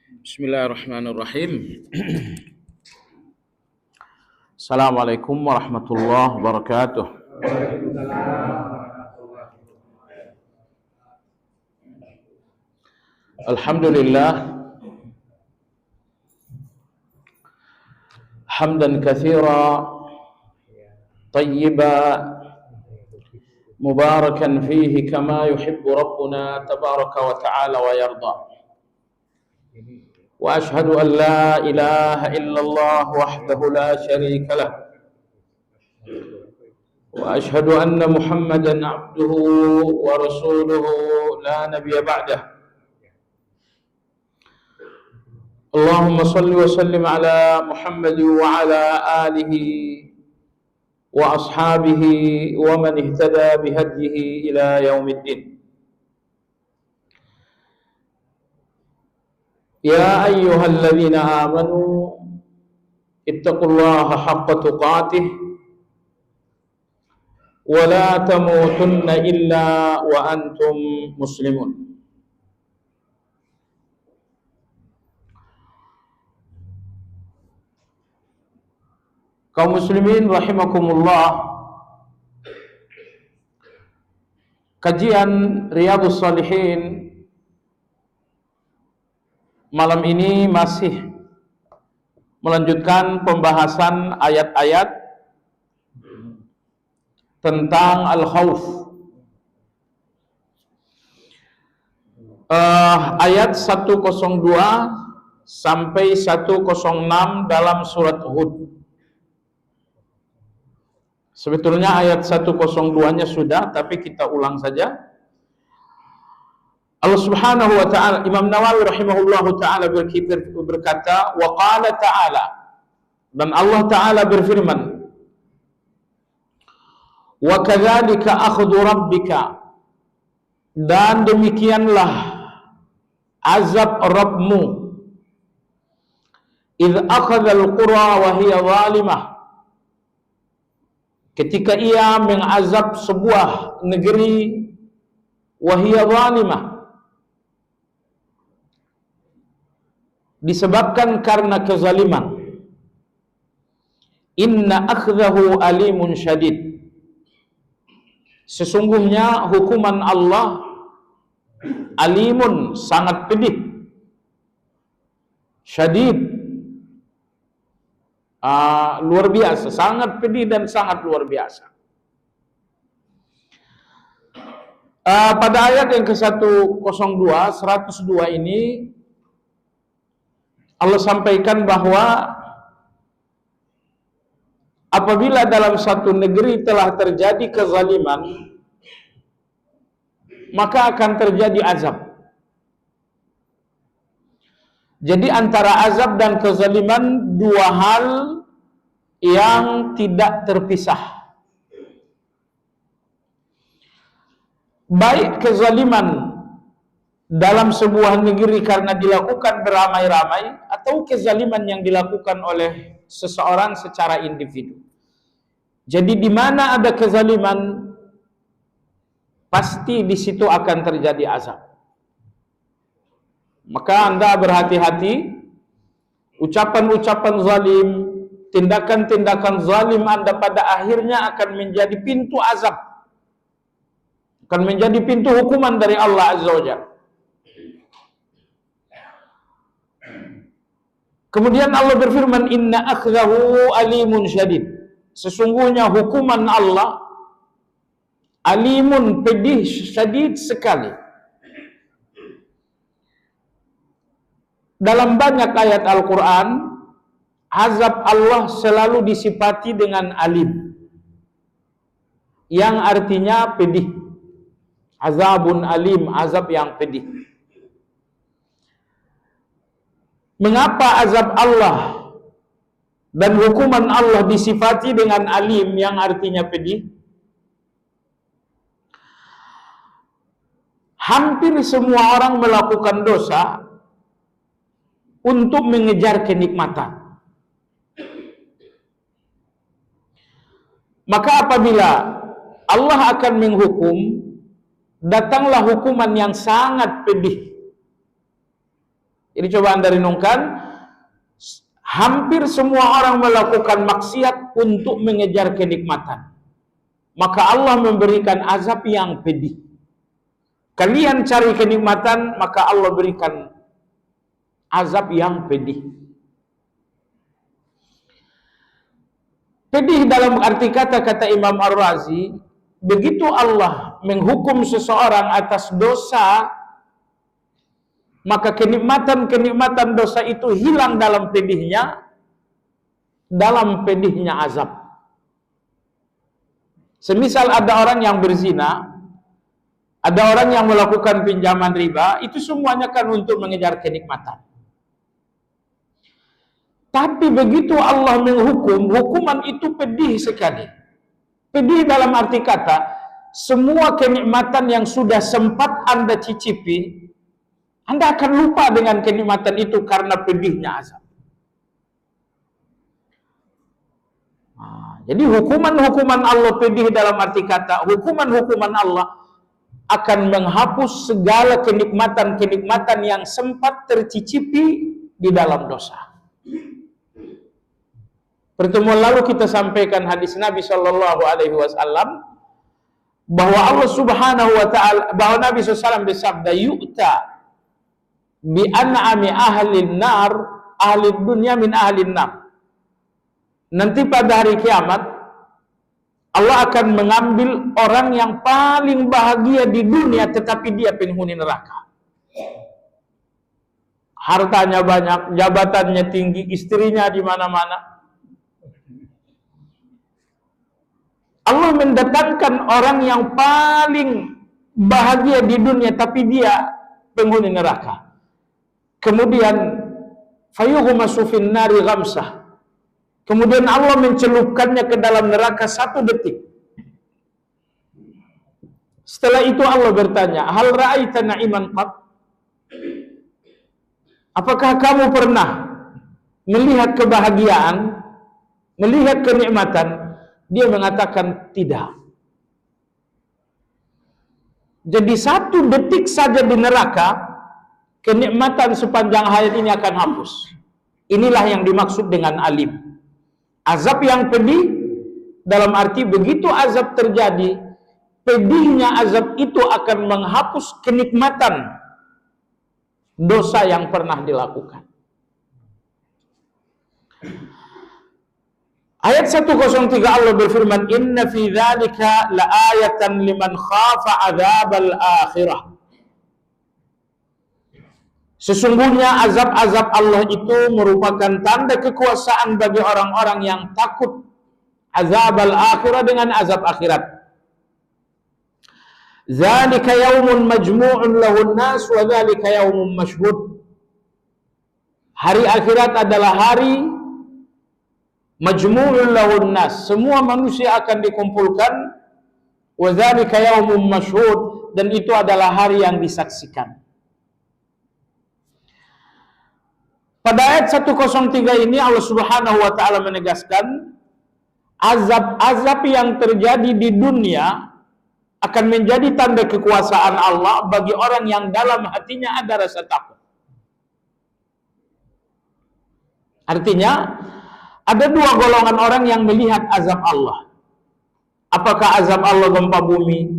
Bismillahirrahmanirrahim. Assalamualaikum warahmatullahi wabarakatuh. Alhamdulillah hamdan katsira tayyiba mubarakan fihi kama yuhibbu rabbuna tabaraka wa ta'ala wa yarda. وأشهد أن لا إله إلا الله وحده لا شريك له وأشهد أن محمدا عبده ورسوله لا نبي بعده. اللهم صل وسلم على محمد وعلى آله وأصحابه ومن اهتدى بهديه إلى يوم الدين. يا أيها الذين آمنوا اتقوا الله حق تقاته ولا تموتن إلا وأنتم مسلمون. Kaum muslimin rahimakumullah, kajian Riyadhus Shalihin malam ini masih melanjutkan pembahasan ayat-ayat tentang al-khauf. Ayat 102 sampai 106 dalam surat Hud. Sebetulnya ayat 102-nya sudah, tapi kita ulang saja. Allah Subhanahu wa ta'ala, Imam Nawawi rahimahullahu ta'ala berkata, wa qala ta'ala, dan Allah ta'ala berfirman, wa kadzalika akhdhu rabbika, dan demikianlah azab Rabbmu, idh akhadha al-qura wa hiya zalimah, ketika ia mengazab sebuah negeri wa hiya zalimah, disebabkan karena kezaliman. Inna akhdahu alimun syadid, sesungguhnya hukuman Allah alimun, sangat pedih, syadid, luar biasa, sangat pedih dan sangat luar biasa. Pada ayat yang ke-102 ini Allah sampaikan bahwa apabila dalam satu negeri telah terjadi kezaliman, maka akan terjadi azab. Jadi antara azab dan kezaliman dua hal yang tidak terpisah. Baik kezaliman dalam sebuah negeri karena dilakukan beramai-ramai, atau kezaliman yang dilakukan oleh seseorang secara individu. Jadi di mana ada kezaliman, pasti di situ akan terjadi azab. Maka Anda berhati-hati, ucapan-ucapan zalim, tindakan-tindakan zalim Anda pada akhirnya akan menjadi pintu azab, akan menjadi pintu hukuman dari Allah Azza wa Jalla. Kemudian Allah berfirman, inna akhdahu alimun syadid, sesungguhnya hukuman Allah alimun, pedih, syadid sekali. Dalam banyak ayat Al-Quran, azab Allah selalu disifati dengan alim, yang artinya pedih. Azabun alim, azab yang pedih. Mengapa azab Allah dan hukuman Allah disifati dengan alim yang artinya pedih? Hampir semua orang melakukan dosa untuk mengejar kenikmatan. Maka apabila Allah akan menghukum, datanglah hukuman yang sangat pedih. Jadi coba Anda renungkan, hampir semua orang melakukan maksiat untuk mengejar kenikmatan. Maka Allah memberikan azab yang pedih. Kalian cari kenikmatan, maka Allah berikan azab yang pedih. Pedih dalam arti kata Imam Ar-Razi, begitu Allah menghukum seseorang atas dosa, maka kenikmatan dosa itu hilang dalam pedihnya azab. Semisal ada orang yang berzina, ada orang yang melakukan pinjaman riba, itu semuanya kan untuk mengejar kenikmatan. Tapi begitu Allah menghukum, hukuman itu pedih sekali. Pedih dalam arti kata, semua kenikmatan yang sudah sempat Anda cicipi, Anda akan lupa dengan kenikmatan itu karena pedihnya azab. Jadi hukuman-hukuman Allah pedih dalam arti kata, hukuman-hukuman Allah akan menghapus segala kenikmatan-kenikmatan yang sempat tercicipi di dalam dosa. Pertemuan lalu kita sampaikan hadis Nabi Shallallahu Alaihi Wasallam bahwa Allah Subhanahu Wa Taala, bahwa Nabi SAW bersabda, yu'ta bi an'ami ahli nar ahli dunya min ahli nar. Nanti pada hari kiamat Allah akan mengambil orang yang paling bahagia di dunia tetapi dia penghuni neraka. Hartanya banyak, jabatannya tinggi, istrinya di mana-mana. Allah mendatangkan orang yang paling bahagia di dunia tapi dia penghuni neraka. Kemudian fayughmasu fin nari ghamsah. Kemudian Allah mencelupkannya ke dalam neraka 1 detik. Setelah itu Allah bertanya, hal ra'aita na'iman qat? Apakah kamu pernah melihat kebahagiaan, melihat kenikmatan? Dia mengatakan tidak. Jadi 1 detik saja di neraka, kenikmatan sepanjang hayat ini akan hapus. Inilah yang dimaksud dengan alim. Azab yang pedih dalam arti begitu azab terjadi, pedihnya azab itu akan menghapus kenikmatan dosa yang pernah dilakukan. Ayat 103 Allah berfirman, inna fi dzalika laayatan liman khafa adzabal akhirah. Sesungguhnya azab-azab Allah itu merupakan tanda kekuasaan bagi orang-orang yang takut azabal akhirah dengan azab akhirat. Dzalika yaumun majmu'un lahun nas wa dzalika yaumun mashhud. Hari akhirat adalah hari majmu'un lahun nas, semua manusia akan dikumpulkan, wa dzalika yaumun mashhud, dan itu adalah hari yang disaksikan. Pada ayat 103 ini Allah Subhanahu wa taala menegaskan azab-azab yang terjadi di dunia akan menjadi tanda kekuasaan Allah bagi orang yang dalam hatinya ada rasa takut. Artinya ada 2 golongan orang yang melihat azab Allah. Apakah azab Allah gempa bumi?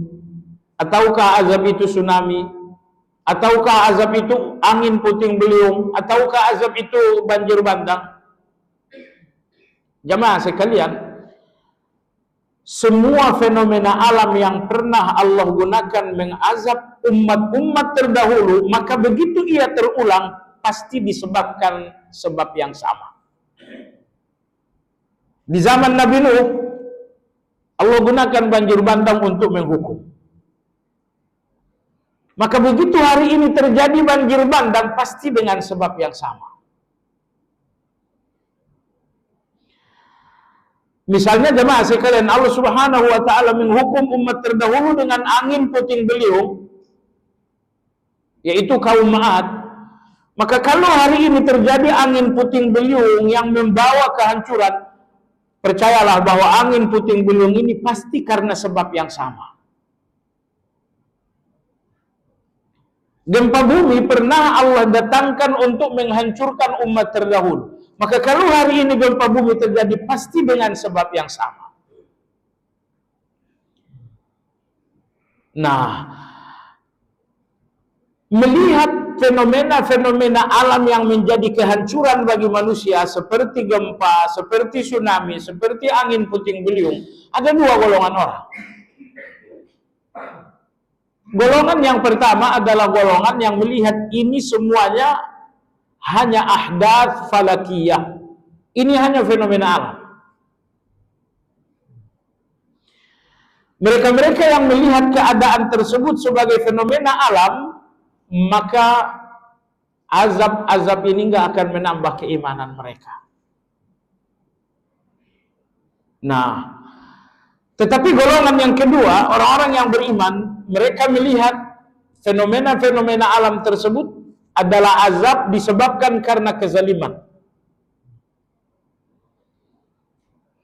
Ataukah azab itu tsunami? Ataukah azab itu angin puting beliung? Ataukah azab itu banjir bandang? Jamaah sekalian, semua fenomena alam yang pernah Allah gunakan mengazab umat-umat terdahulu, maka begitu ia terulang, pasti disebabkan sebab yang sama. Di zaman Nabi Nuh, Allah gunakan banjir bandang untuk menghukum. Maka begitu hari ini terjadi banjir bandang, pasti dengan sebab yang sama. Misalnya jemaah sekalian, Allah Subhanahu wa taala menghukum umat terdahulu dengan angin puting beliung, yaitu kaum Ma'ad. Maka kalau hari ini terjadi angin puting beliung yang membawa kehancuran, percayalah bahwa angin puting beliung ini pasti karena sebab yang sama. Gempa bumi pernah Allah datangkan untuk menghancurkan umat terdahulu. Maka kalau hari ini gempa bumi terjadi, pasti dengan sebab yang sama. Nah, melihat fenomena-fenomena alam yang menjadi kehancuran bagi manusia seperti gempa, seperti tsunami, seperti angin puting beliung, ada dua golongan orang. Golongan yang pertama adalah golongan yang melihat ini semuanya hanya ahdath falakiyah. Ini hanya fenomena alam. Mereka-mereka yang melihat keadaan tersebut sebagai fenomena alam, maka azab-azab ini nggak akan menambah keimanan mereka. Nah, tetapi golongan yang kedua, orang-orang yang beriman, mereka melihat fenomena-fenomena alam tersebut adalah azab disebabkan karena kezaliman.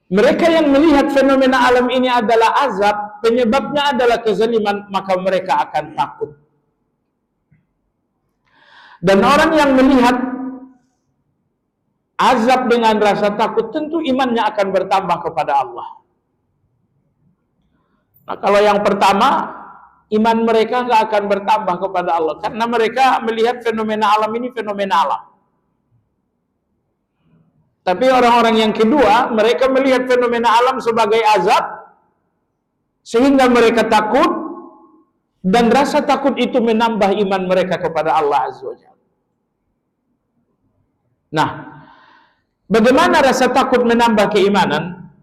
Mereka yang melihat fenomena alam ini adalah azab, penyebabnya adalah kezaliman, maka mereka akan takut. Dan orang yang melihat azab dengan rasa takut, tentu imannya akan bertambah kepada Allah. Nah, kalau yang pertama, iman mereka nggak akan bertambah kepada Allah, karena mereka melihat fenomena alam ini fenomena alam. Tapi orang-orang yang kedua, mereka melihat fenomena alam sebagai azab, sehingga mereka takut, dan rasa takut itu menambah iman mereka kepada Allah Azza wa Jalla. Nah, bagaimana rasa takut menambah keimanan?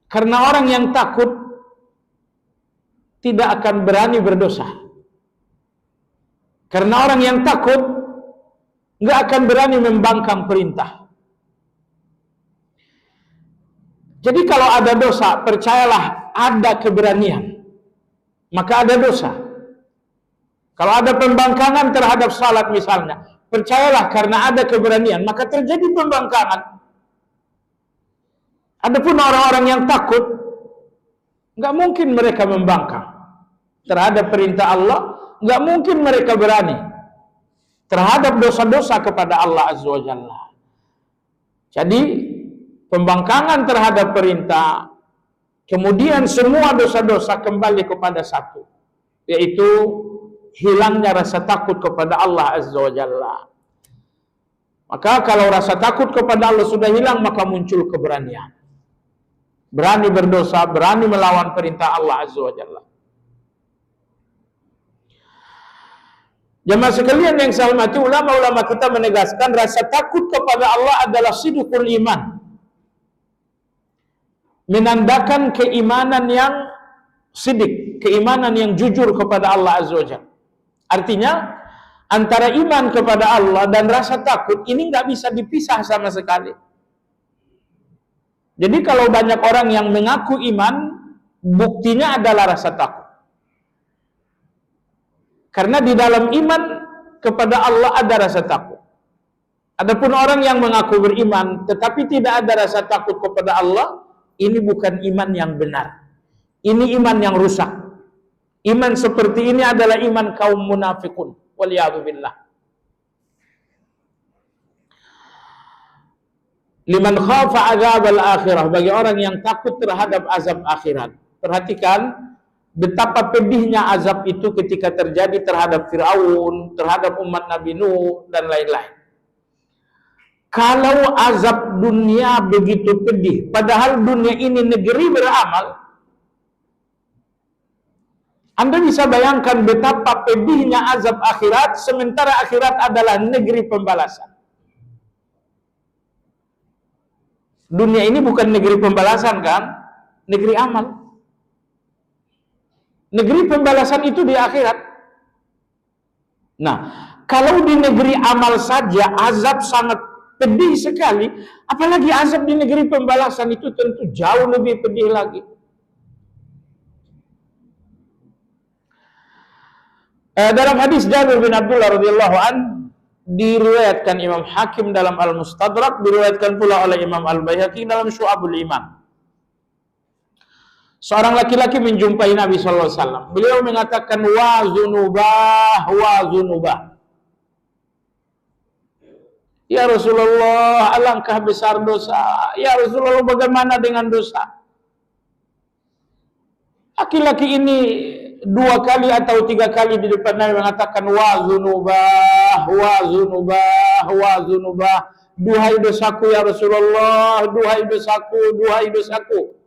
Karena orang yang takut tidak akan berani berdosa. Karena orang yang takut nggak akan berani membangkang perintah. Jadi kalau ada dosa, percayalah ada keberanian, maka ada dosa. Kalau ada pembangkangan terhadap salat misalnya, percayalah karena ada keberanian, maka terjadi pembangkangan. Adapun orang-orang yang takut, nggak mungkin mereka membangkang terhadap perintah Allah, nggak mungkin mereka berani terhadap dosa-dosa kepada Allah Azza wa Jalla. Jadi pembangkangan terhadap perintah, kemudian semua dosa-dosa kembali kepada satu, yaitu hilangnya rasa takut kepada Allah Azza wa Jalla. Maka kalau rasa takut kepada Allah sudah hilang, maka muncul keberanian. Berani berdosa, berani melawan perintah Allah Azza wa Jalla. Jemaah sekalian yang saya hormati, ulama-ulama kita menegaskan rasa takut kepada Allah adalah sidqul iman, menandakan keimanan yang sidik, keimanan yang jujur kepada Allah Azza wa Jalla. Artinya antara iman kepada Allah dan rasa takut ini nggak bisa dipisah sama sekali. Jadi kalau banyak orang yang mengaku iman, buktinya adalah rasa takut. Karena di dalam iman kepada Allah ada rasa takut. Adapun orang yang mengaku beriman tetapi tidak ada rasa takut kepada Allah, ini bukan iman yang benar. Ini iman yang rusak. Iman seperti ini adalah iman kaum munafikun. Waliyadzubillah. Liman khafa azab al-akhirah, bagi orang yang takut terhadap azab akhirat. Perhatikan betapa pedihnya azab itu ketika terjadi terhadap Fir'aun, terhadap umat Nabi Nuh, dan lain-lain. Kalau azab dunia begitu pedih, padahal dunia ini negeri beramal, Anda bisa bayangkan betapa pedihnya azab akhirat, sementara akhirat adalah negeri pembalasan. Dunia ini bukan negeri pembalasan kan? Negeri amal. Negeri pembalasan itu di akhirat. Nah, kalau di negeri amal saja azab sangat pedih sekali, apalagi azab di negeri pembalasan itu tentu jauh lebih pedih lagi. Dalam hadis Jabir bin Abdullah radhiyallahu an, diriwayatkan Imam Hakim dalam Al-Mustadrak, diriwayatkan pula oleh Imam Al-Baihaqi dalam Syu'abul Iman. Seorang laki-laki menjumpai Nabi sallallahu alaihi wasallam. Beliau mengatakan, wa zunubah, wa zunubah. Ya Rasulullah, alangkah besar dosa. Ya Rasulullah, bagaimana dengan dosa? Laki-laki ini 2 kali atau 3 kali di depan Nabi mengatakan, wa zunubah, wa zunubah, wa zunubah. Duhai dosaku ya Rasulullah, duhai dosaku, duhai dosaku.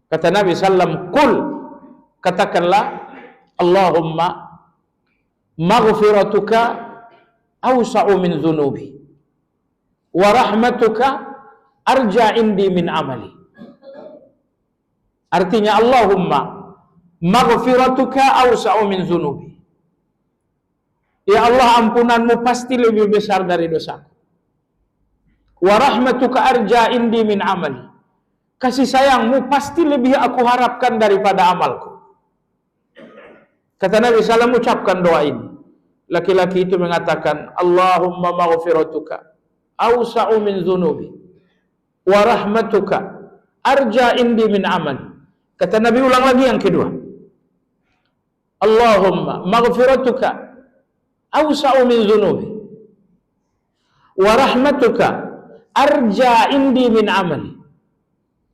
Kata Nabi sallam, qul, katakanlah, Allahumma maghfiratuka awsa'u min dhunubi wa rahmatuka arja indi min amali. Artinya, Allahumma maghfiratuka awsa'u min dhunubi. Ya Allah, ampunanmu pasti lebih besar dari dosaku. Wa rahmatuka arja indi min amali. Kasih sayangmu pasti lebih aku harapkan daripada amalku. Kata Nabi SAW, ucapkan doa ini. Laki-laki itu mengatakan, Allahumma maghfiratuka awsa'u min dhunubi wa rahmatuka arja indi min amali. Kata Nabi, ulang lagi yang kedua. Allahumma maghfiratuka awsa'u min dhunubi wa rahmatuka arja indi min amali.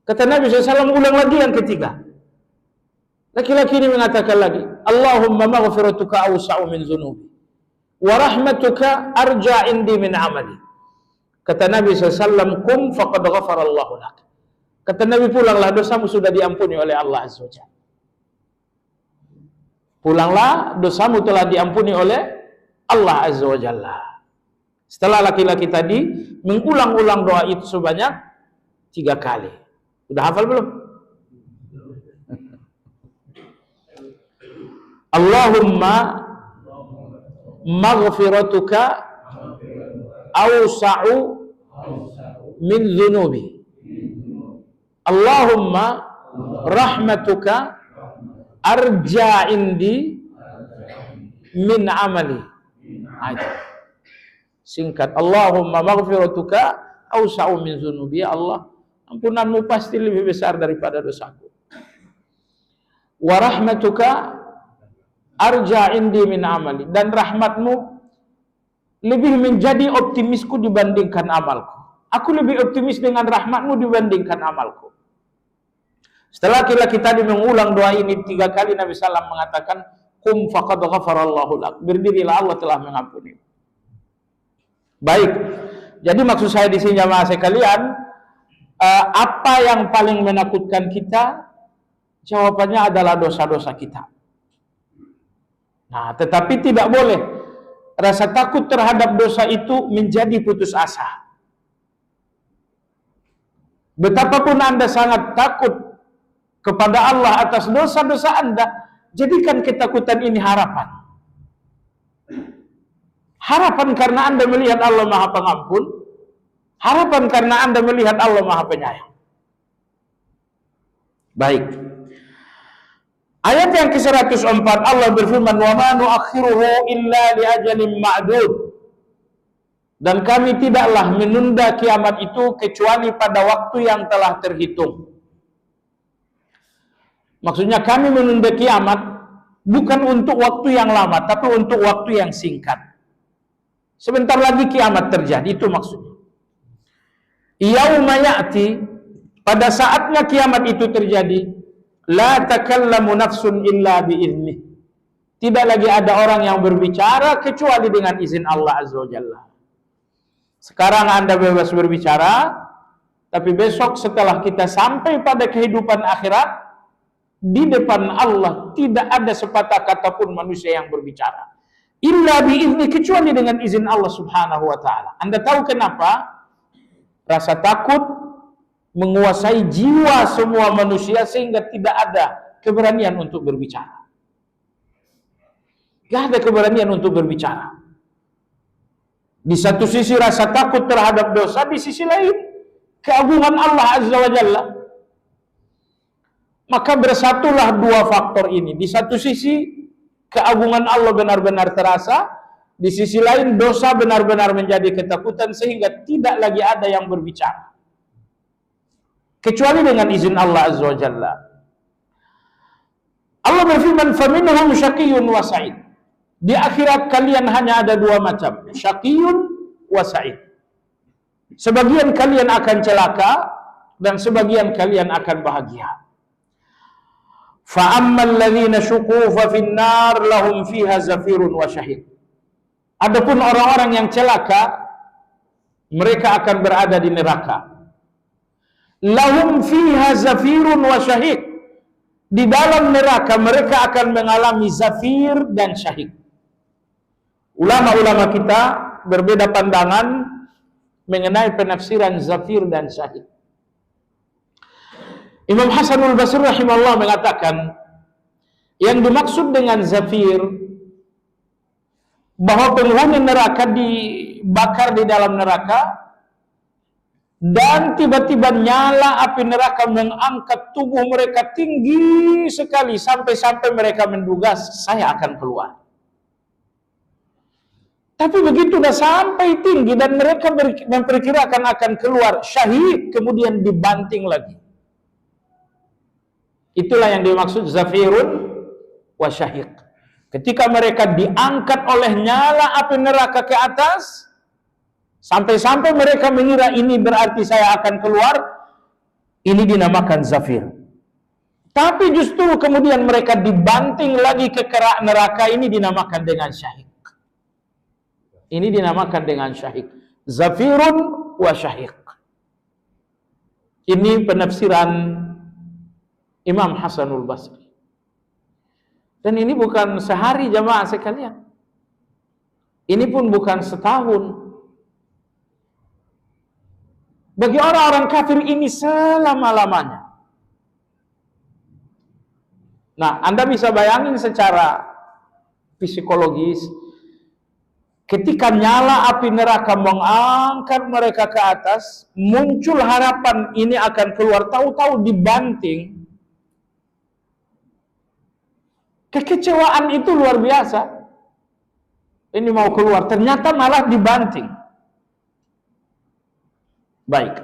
Kata Nabi SAW, ulang lagi yang ketiga. Laki-laki ini mengatakan lagi, Allahumma maghfiratuka awsa'u min dhunubi wa rahmatuka arja indi min amali. Kata Nabi SAW, kum faqad ghafarallahu lak. Kata Nabi, pulanglah, dosamu sudah diampuni oleh Allah Azza wa Jalla. Pulanglah, dosamu telah diampuni oleh Allah Azza wa Jalla. Setelah laki-laki tadi mengulang-ulang doa itu sebanyak 3 kali. Udah hafal belum? Allahumma maghfiratuka awsa'u min dhunubi. Allahumma rahmatuka arja indi min amali. Singkat, Allahumma maghfiratuka awsa'u min dhunubi. Ya Allah, ampunanmu pasti lebih besar daripada dosaku. Wa rahmatuka arja indi min amali. Dan rahmatmu lebih menjadi optimisku dibandingkan amalku. Aku lebih optimis dengan rahmatmu dibandingkan amalku. Setelah laki-laki tadi mengulang doa ini 3 kali, Nabi SAW mengatakan, kum faqad ghafarallahu lak. Berdirilah, Allah telah mengampuni. Baik. Jadi maksud saya di sini jamaah sekalian, apa yang paling menakutkan kita? Jawabannya adalah dosa-dosa kita. Nah, tetapi tidak boleh rasa takut terhadap dosa itu menjadi putus asa. Betapapun Anda sangat takut kepada Allah atas dosa-dosa Anda, jadikan ketakutan ini harapan. Harapan karena Anda melihat Allah Maha Pengampun, harapan karena Anda melihat Allah Maha Penyayang. Baik. Ayat yang ke-104, Allah berfirman, "Wa ma nu'akhiruhu illa li ajalin ma'dud." Dan kami tidaklah menunda kiamat itu kecuali pada waktu yang telah terhitung. Maksudnya kami menunda kiamat bukan untuk waktu yang lama, tapi untuk waktu yang singkat. Sebentar lagi kiamat terjadi, itu maksudnya. Yauma ya'ti, pada saatnya kiamat itu terjadi, la takallamu nafsun illa bi'idnih. Tidak lagi ada orang yang berbicara kecuali dengan izin Allah Azza wa Jalla. Sekarang Anda bebas berbicara, tapi besok setelah kita sampai pada kehidupan akhirat, di depan Allah tidak ada sepatah kata pun manusia yang berbicara. Illa bi'izni, kecuali dengan izin Allah Subhanahu wa taala. Anda tahu kenapa? Rasa takut menguasai jiwa semua manusia sehingga tidak ada keberanian untuk berbicara. Tidak ada keberanian untuk berbicara. Di satu sisi rasa takut terhadap dosa, di sisi lain keagungan Allah Azza wa Jalla. Maka bersatulah dua faktor ini. Di satu sisi keagungan Allah benar-benar terasa, di sisi lain dosa benar-benar menjadi ketakutan sehingga tidak lagi ada yang berbicara. kecuali dengan izin Allah Azza wa Jalla. Allah berfirman, "Faminhum syaqiyyun wa sa'id." Di akhirat kalian hanya ada dua macam, syaqiyyun wa sa'id. Sebagian kalian akan celaka dan sebagian kalian akan bahagia. Fa ammal ladzina syuqu fa fin nar lahum fiha zafirun wa syahid. Adapun orang-orang yang celaka, mereka akan berada di neraka. Lahum fiha zafirun wa syahid. Di dalam neraka mereka akan mengalami zafir dan syahid. Ulama-ulama kita berbeda pandangan mengenai penafsiran zafir dan syahid. Imam Hasanul Basri rahimahullah mengatakan, yang dimaksud dengan zafir, bahwa penghuni neraka dibakar di dalam neraka, dan tiba-tiba nyala api neraka mengangkat tubuh mereka tinggi sekali, sampai-sampai mereka menduga, saya akan keluar. Tapi begitu sudah sampai tinggi dan mereka memperkirakan akan keluar, syahid, kemudian dibanting lagi. Itulah yang dimaksud zafirun wa syahid. Ketika mereka diangkat oleh nyala api neraka ke atas, sampai-sampai mereka mengira ini berarti saya akan keluar, ini dinamakan zafir. Tapi justru kemudian mereka dibanting lagi ke kerak neraka, ini dinamakan dengan syahid. Ini dinamakan dengan syahid. Zafirun wa syahid. Ini penafsiran Imam Hasanul Basri. Dan ini bukan sehari jamaah sekalian. Ini pun bukan setahun. Bagi orang-orang kafir ini selama-lamanya. Nah, Anda bisa bayangin secara psikologis, ketika nyala api neraka mengangkat mereka ke atas, muncul harapan ini akan keluar, tahu-tahu dibanting. Kekecewaan itu luar biasa. Ini mau keluar, ternyata malah dibanting. Baik.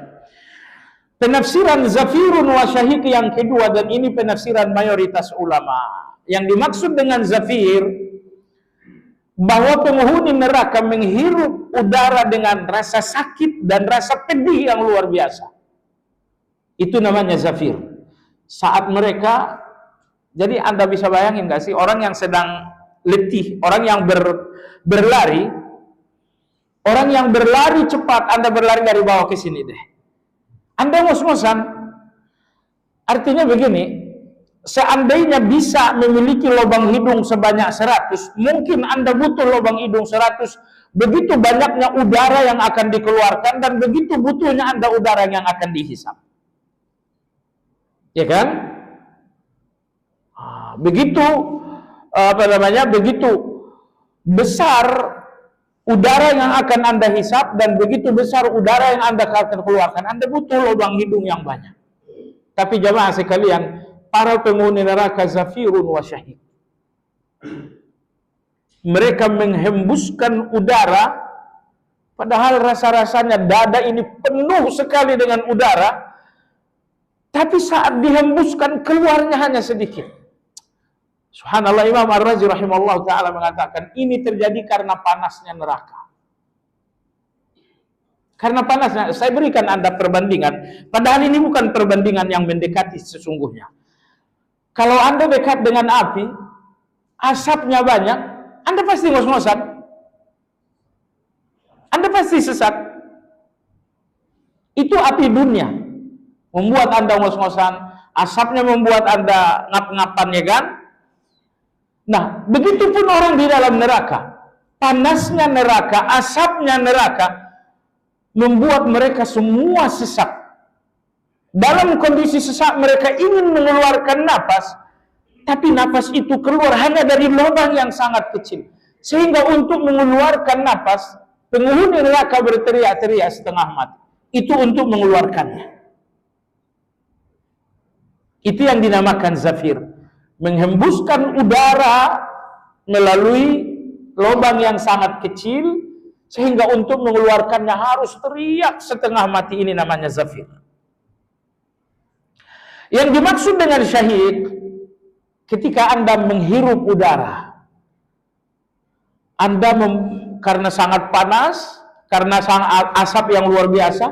Penafsiran zafirun wa syahid yang kedua, dan ini penafsiran mayoritas ulama. Yang dimaksud dengan zafir, bahwa penghuni neraka menghirup udara dengan rasa sakit dan rasa pedih yang luar biasa. Itu namanya zafir. Saat mereka, jadi Anda bisa bayangin gak sih, orang yang sedang letih, orang yang berlari, orang yang berlari cepat, Anda berlari dari bawah ke sini deh. Anda ngos-ngosan, artinya begini, seandainya bisa memiliki lubang hidung sebanyak 100, mungkin Anda butuh lubang hidung 100, begitu banyaknya udara yang akan dikeluarkan, dan begitu butuhnya Anda udara yang akan dihisap. Ya kan? Begitu begitu besar udara yang akan Anda hisap, dan begitu besar udara yang Anda akan keluarkan, Anda butuh lubang hidung yang banyak. Tapi jamaah sekalian, para penghuni neraka zafirun wa syahid. Mereka menghembuskan udara, padahal rasa-rasanya dada ini penuh sekali dengan udara, tapi saat dihembuskan keluarnya hanya sedikit. Subhanallah, Imam Ar-Razi rahimahullah ta'ala mengatakan, ini terjadi karena panasnya neraka. Karena panasnya, saya berikan Anda perbandingan, padahal ini bukan perbandingan yang mendekati sesungguhnya. Kalau Anda dekat dengan api, asapnya banyak, Anda pasti ngos-ngosan. Anda pasti sesat. Itu api dunia. Membuat Anda ngos-ngosan, asapnya membuat Anda ngap-ngapan, ya kan? Nah, begitupun orang di dalam neraka. Panasnya neraka, asapnya neraka, membuat mereka semua sesak. Dalam kondisi sesak, mereka ingin mengeluarkan napas, tapi napas itu keluar hanya dari lubang yang sangat kecil. Sehingga untuk mengeluarkan napas, penghuni neraka berteriak-teriak setengah mati. Itu untuk mengeluarkannya. Itu yang dinamakan zafir. Menghembuskan udara melalui lubang yang sangat kecil, sehingga untuk mengeluarkannya harus teriak setengah mati, ini namanya zafir. Yang dimaksud dengan syahid, ketika Anda menghirup udara, Anda karena sangat panas, karena sangat asap yang luar biasa,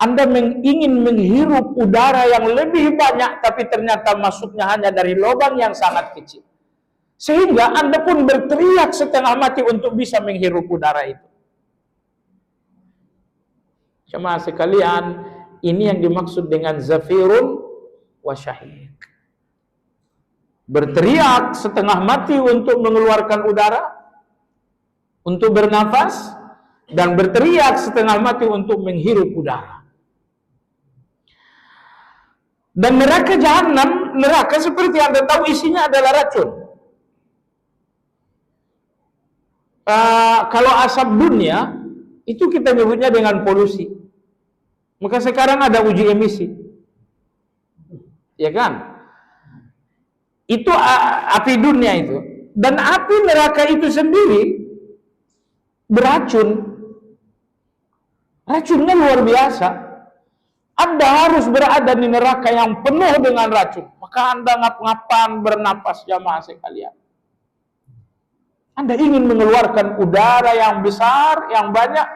Anda ingin menghirup udara yang lebih banyak, tapi ternyata masuknya hanya dari lubang yang sangat kecil. Sehingga Anda pun berteriak setengah mati untuk bisa menghirup udara itu. Jemaah sekalian, ini yang dimaksud dengan zafirun wa syahid. Berteriak setengah mati untuk mengeluarkan udara, untuk bernafas, dan berteriak setengah mati untuk menghirup udara. Dan neraka jahanam, neraka seperti Anda tahu isinya adalah racun. Kalau asap dunia itu kita nyebutnya dengan polusi. Maka sekarang ada uji emisi, ya kan? Itu api dunia itu, dan api neraka itu sendiri beracun. Racunnya luar biasa. Anda harus berada di neraka yang penuh dengan racun. Maka Anda ngap-ngapan bernapas, jamaah sekalian. Anda ingin mengeluarkan udara yang besar, yang banyak,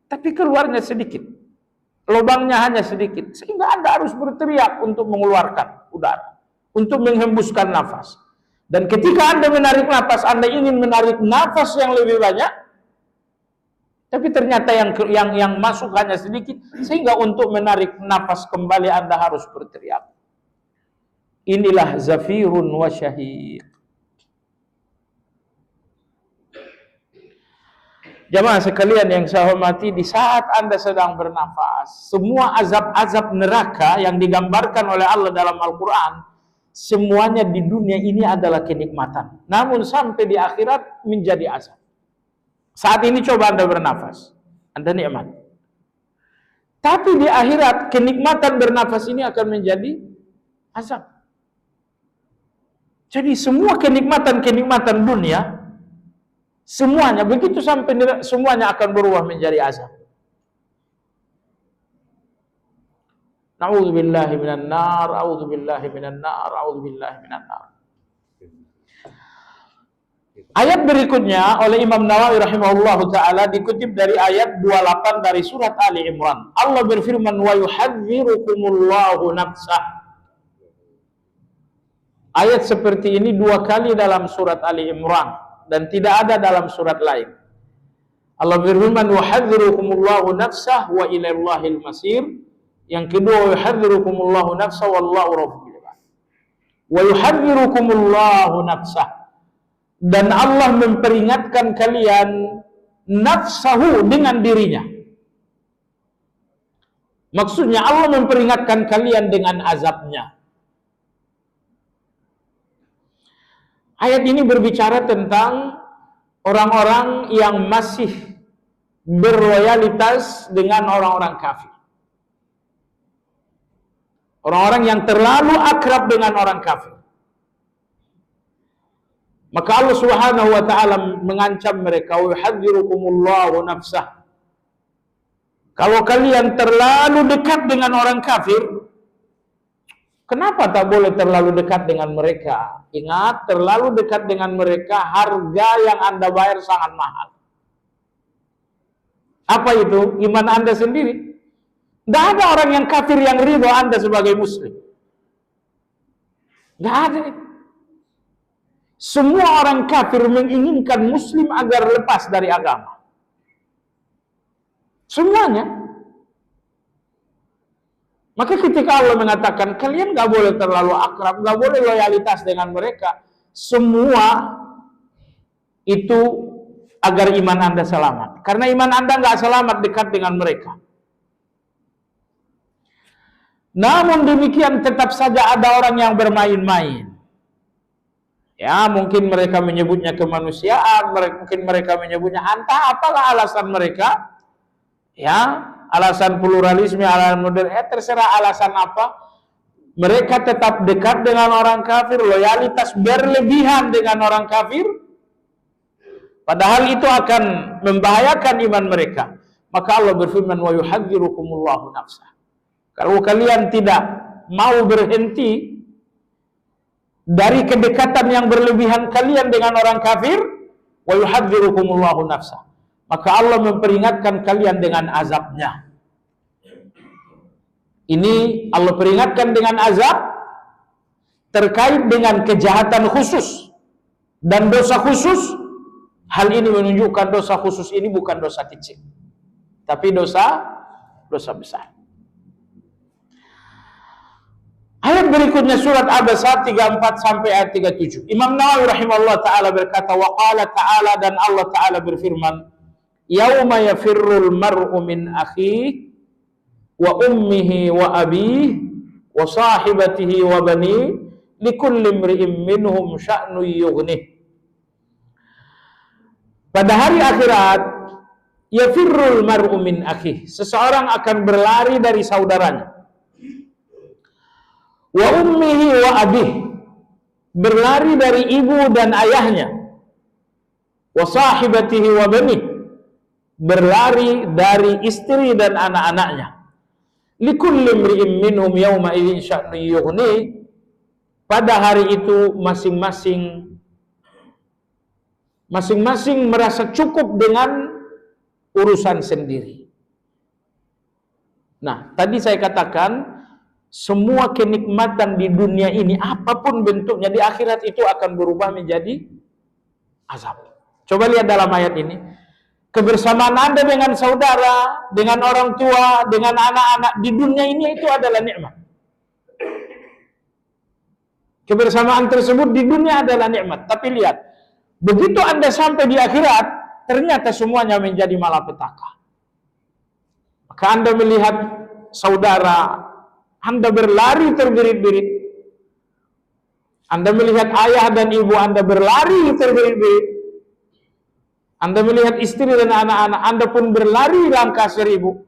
tapi keluarnya sedikit. Lubangnya hanya sedikit. Sehingga Anda harus berteriak untuk mengeluarkan udara, untuk menghembuskan nafas. Dan ketika Anda menarik nafas, Anda ingin menarik nafas yang lebih banyak, tapi ternyata yang masuk hanya sedikit, sehingga untuk menarik nafas kembali Anda harus berteriak. Inilah zafirun wa syahid. Jamaah sekalian yang saya hormati, di saat Anda sedang bernafas, semua azab-azab neraka yang digambarkan oleh Allah dalam Al-Quran, semuanya di dunia ini adalah kenikmatan. Namun sampai di akhirat menjadi azab. Saat ini coba Anda bernafas, Anda nikmat. Tapi di akhirat kenikmatan bernafas ini akan menjadi azab. Jadi semua kenikmatan-kenikmatan dunia, semuanya begitu sampai semuanya akan berubah menjadi azab. Na'udzubillahi minan nar, a'udzubillahi minan nar, a'udzubillahi minan nar. Ayat berikutnya oleh Imam Nawawi rahimahullahu taala dikutip dari ayat 28 dari surat Ali Imran. Allah berfirman, wa yuhadzirukumullahu nafsah. Ayat seperti ini 2 kali dalam surat Ali Imran dan tidak ada dalam surat lain. Allah berfirman, wa yuhadzirukumullahu nafsah wa ilaillahil masir. Yang kedua, wa yuhadzirukumullahu nafsah wallahu rabbul alamin. Wa yuhadzirukumullahu nafsah. Dan Allah memperingatkan kalian nafsahu dengan dirinya. Maksudnya Allah memperingatkan kalian dengan azabnya. Ayat ini berbicara tentang orang-orang yang masih berloyalitas dengan orang-orang kafir. Orang-orang yang terlalu akrab dengan orang kafir. Maka Allah Subhanahu wa taala mengancam mereka, wa yuhadzirukumullahu nafsah. Kalau kalian terlalu dekat dengan orang kafir, kenapa tak boleh terlalu dekat dengan mereka? Ingat, terlalu dekat dengan mereka, harga yang Anda bayar sangat mahal. Apa itu? Iman Anda sendiri. Tidak ada orang yang kafir yang ridho Anda sebagai muslim. Tidak ada. Semua orang kafir menginginkan muslim agar lepas dari agama. Semuanya. Maka ketika Allah mengatakan kalian gak boleh terlalu akrab, gak boleh loyalitas dengan mereka, semua itu agar iman Anda selamat. Karena iman Anda gak selamat dekat dengan mereka. Namun demikian tetap saja ada orang yang bermain-main. Ya, mungkin mereka menyebutnya kemanusiaan, mungkin mereka menyebutnya entah apalah alasan mereka. Ya, alasan pluralisme, alasan modern, terserah alasan apa. Mereka tetap dekat dengan orang kafir, loyalitas berlebihan dengan orang kafir. Padahal itu akan membahayakan iman mereka. Maka Allah berfirman, wa yuhadzirukumullahu nafsah. Kalau kalian tidak mau berhenti dari kedekatan yang berlebihan kalian dengan orang kafir, wa yuhadzirukumullahu nafsa, maka Allah memperingatkan kalian dengan azabnya. Ini Allah peringatkan dengan azab terkait dengan kejahatan khusus dan dosa khusus. Hal ini menunjukkan dosa khusus ini bukan dosa kecil, tapi dosa besar. Ayat berikutnya surat Abasa 34 sampai ayat 37. Imam Nawawi rahimahullah taala berkata, wa qala ta'ala, dan Allah taala berfirman, yauma yafirrul mar'u min akhihi wa ummihi wa abihi wa sahibatihi wa bani likulli imri'in minhum sya'nu yughnih. Pada hari akhirat, yafirrul mar'u min akhihi, seseorang akan berlari dari saudaranya, wa ummihi wa abihi, berlari dari ibu dan ayahnya, wa sahibatihi wa bani, berlari dari istri dan anak-anaknya. Likulli imri'in minhum yawma idzin sya'nu yughni, pada hari itu masing-masing merasa cukup dengan urusan sendiri. Nah, tadi saya katakan semua kenikmatan di dunia ini apapun bentuknya, di akhirat itu akan berubah menjadi azab. Coba lihat dalam ayat ini. Kebersamaan Anda dengan saudara, dengan orang tua, dengan anak-anak di dunia ini itu adalah nikmat. Kebersamaan tersebut di dunia adalah nikmat. Tapi lihat, begitu Anda sampai di akhirat, ternyata semuanya menjadi malapetaka. Maka Anda melihat saudara, Anda berlari terbirit-birit. Anda melihat ayah dan ibu Anda berlari terbirit-birit. Anda melihat istri dan anak-anak Anda pun berlari langkah seribu.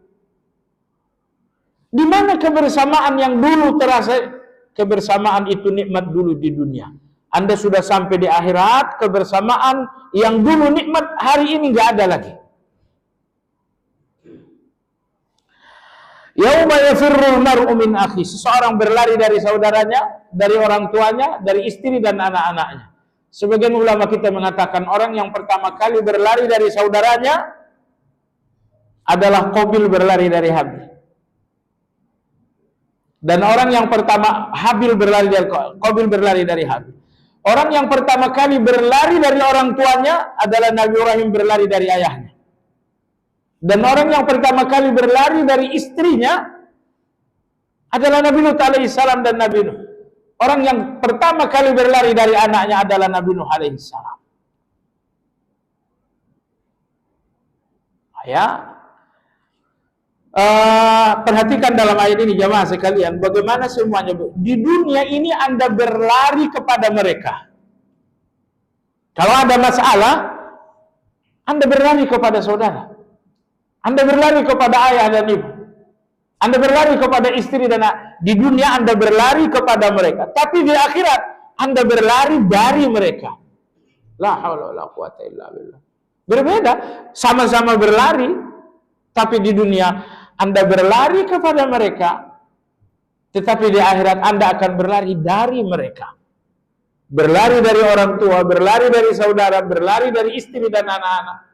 Di mana kebersamaan yang dulu terasa, kebersamaan itu nikmat dulu di dunia. Anda sudah sampai di akhirat, kebersamaan yang dulu nikmat hari ini nggak ada lagi. Yauma yafirrul mar'u min akhi, seseorang berlari dari saudaranya, dari orang tuanya, dari istri dan anak-anaknya. Sebagian ulama kita mengatakan orang yang pertama kali berlari dari saudaranya adalah Qabil berlari dari Habil. Dan orang yang pertama Habil berlari dari Qabil berlari dari Habil. Orang yang pertama kali berlari dari orang tuanya adalah Nabi Ibrahim berlari dari ayahnya. Dan orang yang pertama kali berlari dari istrinya adalah Nabi Nuh alaihissalam dan Nabi Nuh. Orang yang pertama kali berlari dari anaknya adalah Nabi Nuh alaihissalam. Ya, perhatikan dalam ayat ini jamaah sekalian, bagaimana semuanya di dunia ini Anda berlari kepada mereka. Kalau ada masalah, Anda berlari kepada saudara, Anda berlari kepada ayah dan ibu, Anda berlari kepada istri dan anak. Di dunia Anda berlari kepada mereka, tapi di akhirat Anda berlari dari mereka. La haula wala quwata illa billah. Berbeda, sama-sama berlari, tapi di dunia Anda berlari kepada mereka, tetapi di akhirat Anda akan berlari dari mereka. Berlari dari orang tua, berlari dari saudara, berlari dari istri dan anak-anak.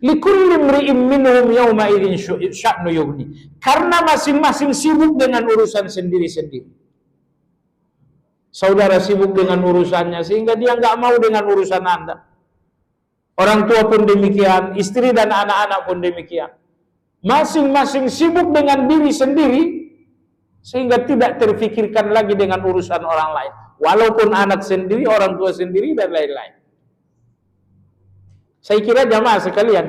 Likulli imri'in minhum yawma idzin sya'nu yughni. Karena masing-masing sibuk dengan urusan sendiri-sendiri. Saudara sibuk dengan urusannya sehingga dia nggak mau dengan urusan Anda. Orang tua pun demikian, istri dan anak-anak pun demikian. Masing-masing sibuk dengan diri sendiri sehingga tidak terfikirkan lagi dengan urusan orang lain. Walaupun anak sendiri, orang tua sendiri dan lain-lain. Saya kira jamaah sekalian,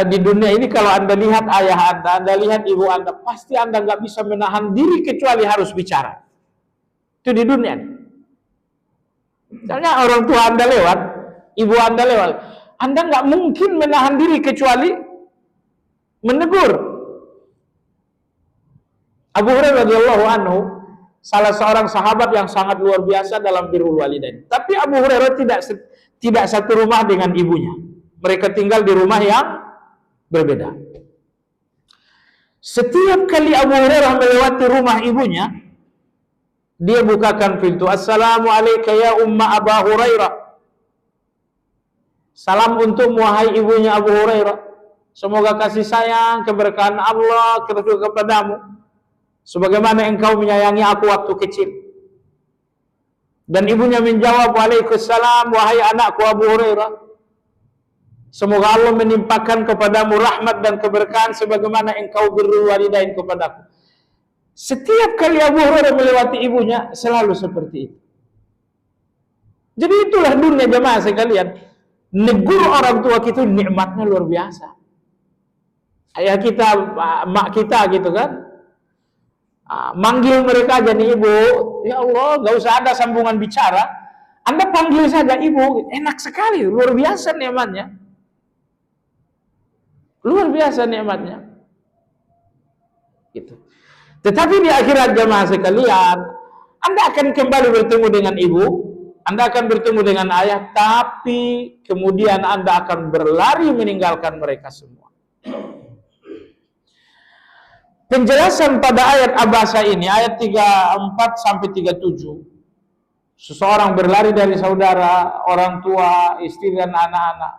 di dunia ini kalau Anda lihat ayah Anda lihat ibu Anda, pasti Anda nggak bisa menahan diri kecuali harus bicara. Itu di dunia. Misalnya orang tua Anda lewat, ibu Anda lewat, Anda nggak mungkin menahan diri kecuali menegur. Abu Hurairah radhiyallahu anhu salah seorang sahabat yang sangat luar biasa dalam birrul walidain. Tapi Abu Hurairah tidak satu rumah dengan ibunya. Mereka tinggal di rumah yang berbeda. Setiap kali Abu Hurairah melewati rumah ibunya, dia bukakan pintu. Assalamualaikum ya umma Abu Hurairah. Salam untuk wahai ibunya Abu Hurairah. Semoga kasih sayang, keberkahan Allah tercurah kepadamu, sebagaimana engkau menyayangi aku waktu kecil. Dan ibunya menjawab, Waalaikumsalam, wahai anakku Abu Hurairah. Semoga Allah menimpakan kepadamu rahmat dan keberkahan sebagaimana engkau birrul walidain kepadaku. Setiap kali Abu Hurairah melewati ibunya, selalu seperti itu. Jadi itulah dunia jemaah sekalian. Negur orang tua kita nikmatnya luar biasa. Ayah kita, mak kita gitu kan, manggil mereka aja nih ibu, ya Allah, gak usah ada sambungan bicara, Anda panggil saja ibu, enak sekali, luar biasa nikmatnya. Luar biasa nikmatnya. Gitu. Tetapi di akhirat jemaah sekalian, Anda akan kembali bertemu dengan ibu, Anda akan bertemu dengan ayah, tapi kemudian Anda akan berlari meninggalkan mereka semua. Penjelasan pada ayat Abasa ini, ayat 34 sampai 37. Seseorang berlari dari saudara, orang tua, istri dan anak-anak.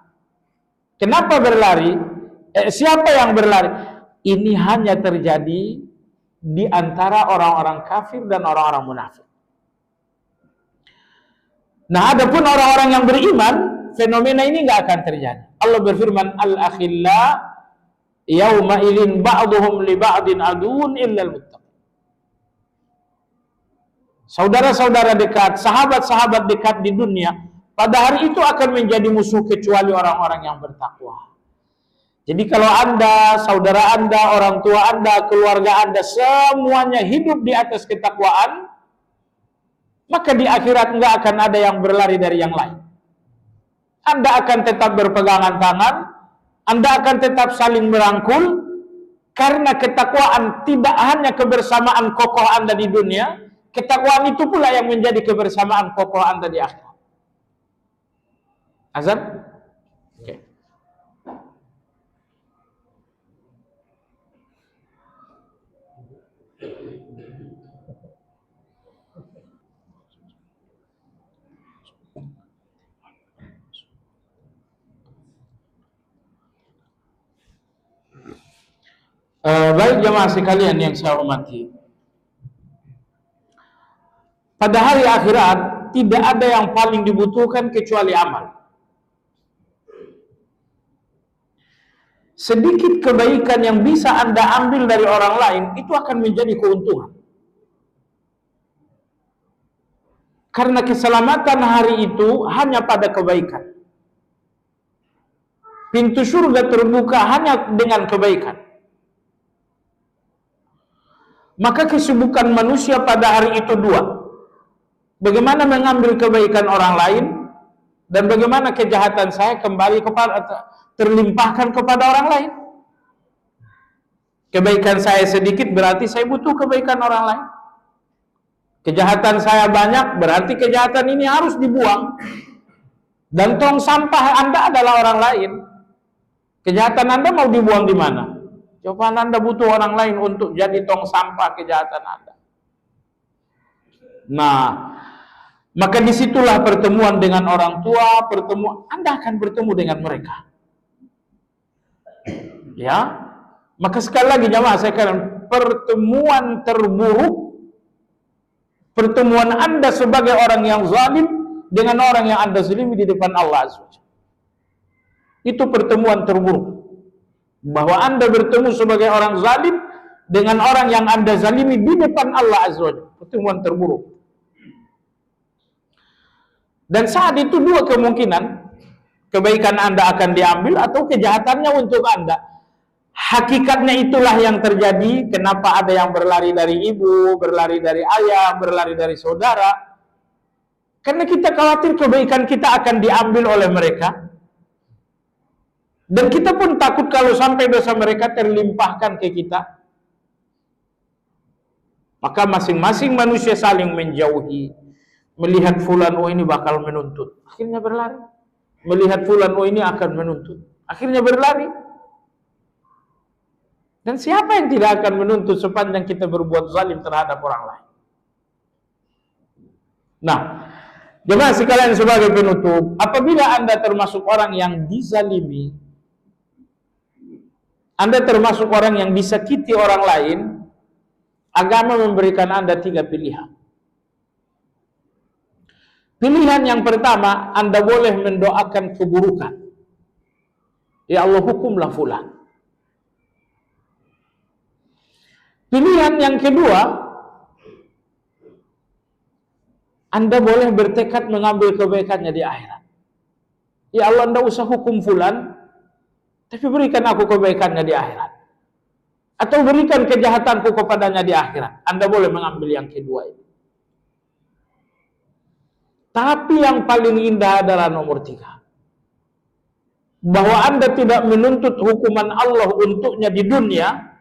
Kenapa berlari? Siapa yang berlari? Ini hanya terjadi di antara orang-orang kafir dan orang-orang munafik. Nah, adapun orang-orang yang beriman, fenomena ini nggak akan terjadi. Allah berfirman, Al-akhilla yauma ilin ba'duhum li ba'din aduun illal muttaqin. Saudara-saudara dekat, sahabat-sahabat dekat di dunia, pada hari itu akan menjadi musuh kecuali orang-orang yang bertakwa. Jadi kalau Anda, saudara Anda, orang tua Anda, keluarga Anda, semuanya hidup di atas ketakwaan, maka di akhirat enggak akan ada yang berlari dari yang lain. Anda akan tetap berpegangan tangan, Anda akan tetap saling merangkul, karena ketakwaan tidak hanya kebersamaan kokoh Anda di dunia, ketakwaan itu pula yang menjadi kebersamaan kokoh Anda di akhirat. Azan? Oke. Baik jemaah sekalian yang saya hormati, pada hari akhirat tidak ada yang paling dibutuhkan kecuali amal. Sedikit kebaikan yang bisa Anda ambil dari orang lain, itu akan menjadi keuntungan. Karena keselamatan hari itu hanya pada kebaikan. Pintu surga terbuka hanya dengan kebaikan. Maka kesibukan manusia pada hari itu dua. Bagaimana mengambil kebaikan orang lain, dan bagaimana kejahatan saya kembali kepada, terlimpahkan kepada orang lain. Kebaikan saya sedikit, berarti saya butuh kebaikan orang lain. Kejahatan saya banyak, berarti kejahatan ini harus dibuang. Dan tong sampah Anda adalah orang lain. Kejahatan Anda mau dibuang di mana? Jawaban Anda butuh orang lain untuk jadi tong sampah kejahatan Anda. Nah, maka disitulah pertemuan dengan orang tua, Anda akan bertemu dengan mereka. Ya, maka sekali lagi jemaah sekalian, pertemuan terburuk, pertemuan Anda sebagai orang yang zalim dengan orang yang Anda zalimi di depan Allah Azza wa Jalla. Itu pertemuan terburuk. Bahwa Anda bertemu sebagai orang zalim dengan orang yang Anda zalimi di depan Allah Azza wa Jalla. Pertemuan terburuk. Dan saat itu dua kemungkinan, kebaikan Anda akan diambil atau kejahatannya untuk Anda. Hakikatnya itulah yang terjadi. Kenapa ada yang berlari dari ibu, berlari dari ayah, berlari dari saudara? Karena kita khawatir kebaikan kita akan diambil oleh mereka. Dan kita pun takut kalau sampai dosa mereka terlimpahkan ke kita. Maka masing-masing manusia saling menjauhi. Melihat fulan, oh ini bakal menuntut, akhirnya berlari. Melihat fulan, oh ini akan menuntut, akhirnya berlari. Dan siapa yang tidak akan menuntut sepanjang kita berbuat zalim terhadap orang lain? Nah, jemaah sekalian, sebagai penutup, apabila Anda termasuk orang yang dizalimi, Anda termasuk orang yang disakiti orang lain, agama memberikan Anda 3 pilihan. Pilihan yang pertama, Anda boleh mendoakan keburukan. Ya Allah, hukumlah fulan. Pilihan yang kedua, Anda boleh bertekad mengambil kebaikannya di akhirat. Ya Allah, Anda usah hukum fulan, tapi berikan aku kebaikannya di akhirat. Atau berikan kejahatanku kepadanya di akhirat. Anda boleh mengambil yang kedua ini. Tapi yang paling indah adalah nomor 3. Bahwa Anda tidak menuntut hukuman Allah untuknya di dunia,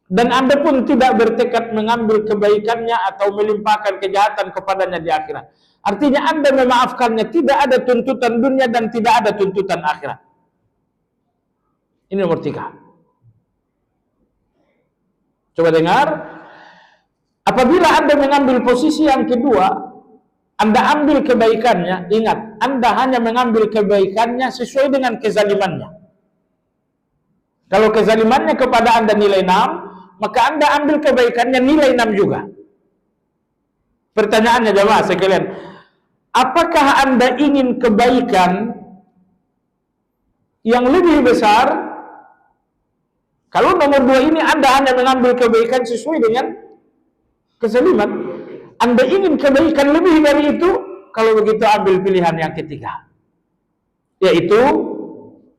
dan Anda pun tidak bertekad mengambil kebaikannya atau melimpahkan kejahatan kepadanya di akhirat. Artinya Anda memaafkannya, tidak ada tuntutan dunia dan tidak ada tuntutan akhirat. Ini nomor 3. Coba dengar. Apabila Anda mengambil posisi yang kedua, Anda ambil kebaikannya, ingat, Anda hanya mengambil kebaikannya sesuai dengan kezalimannya. Kalau kezalimannya kepada Anda nilai 6, maka Anda ambil kebaikannya nilai 6 juga. Pertanyaannya jemaah sekalian, apakah Anda ingin kebaikan yang lebih besar? Kalau nomor 2 ini Anda hanya mengambil kebaikan sesuai dengan kezaliman, Anda ingin kebaikan lebih dari itu, kalau begitu ambil pilihan yang ketiga, yaitu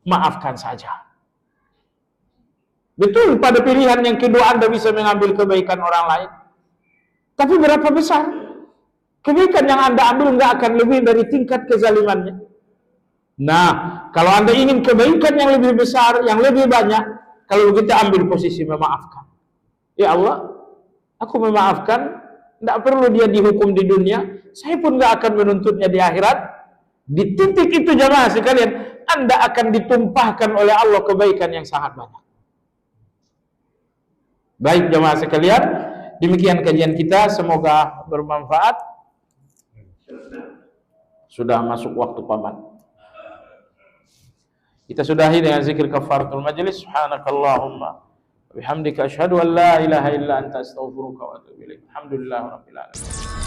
maafkan saja. Betul, pada pilihan yang kedua Anda bisa mengambil kebaikan orang lain. Tapi berapa besar? Kebaikan yang Anda ambil nggak akan lebih dari tingkat kezalimannya. Nah, kalau Anda ingin kebaikan yang lebih besar, yang lebih banyak, kalau begitu ambil posisi memaafkan. Ya Allah, aku memaafkan, nggak perlu dia dihukum di dunia, saya pun nggak akan menuntutnya di akhirat. Di titik itu jemaah sekalian, Anda akan ditumpahkan oleh Allah kebaikan yang sangat banyak. Baik jemaah sekalian, demikian kajian kita, semoga bermanfaat. Sudah masuk waktu paman. Kita sudahi dengan zikir kafaratul majlis. Subhanakallahumma bihamdika asyhadu an la ilaha illa anta astaghfiruka wa atubu ilaik. Alhamdulillahirabbil alamin.